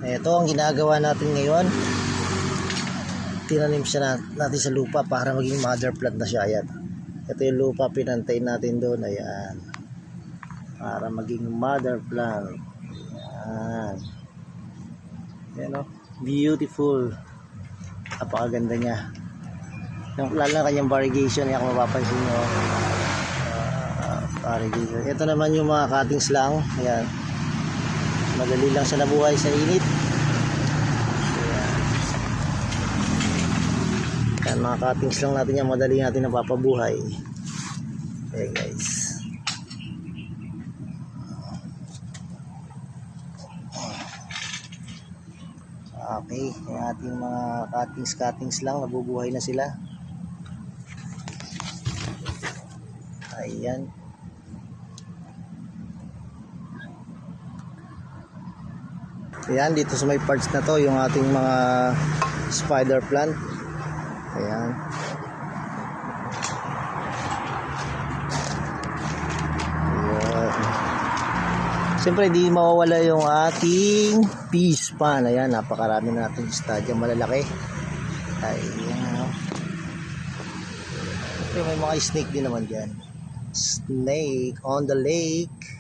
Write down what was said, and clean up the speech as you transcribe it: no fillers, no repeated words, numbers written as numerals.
Ito ang ginagawa natin ngayon. Tinanim siya natin sa lupa para maging mother plant na siya. Ayan. Ito yung lupa, pinantay natin doon. Ayan. Para maging mother plant. Ayan. Ayan o. Beautiful. Napakaganda niya. Yung lalo na kanyang variegation. Ayan kung mapapansin nyo. Variegation. Ito naman yung mga cuttings lang. Ayan. Madali lang siya nabuhay sa init. Ayan, mga cuttings lang natin yan. Madali natin napapabuhay. Okay guys. Okay. Yung ating mga cuttings lang. Nabubuhay na sila. Ayan. Ayan, dito sa may parts na to, yung ating mga spider plant. Ayan. Ayan. Siyempre, di mawawala yung ating peace pan. Ayan, napakarami na natin stadya malalaki. Ayan. Siyempre, may mga snake din naman dyan. Snake on the lake.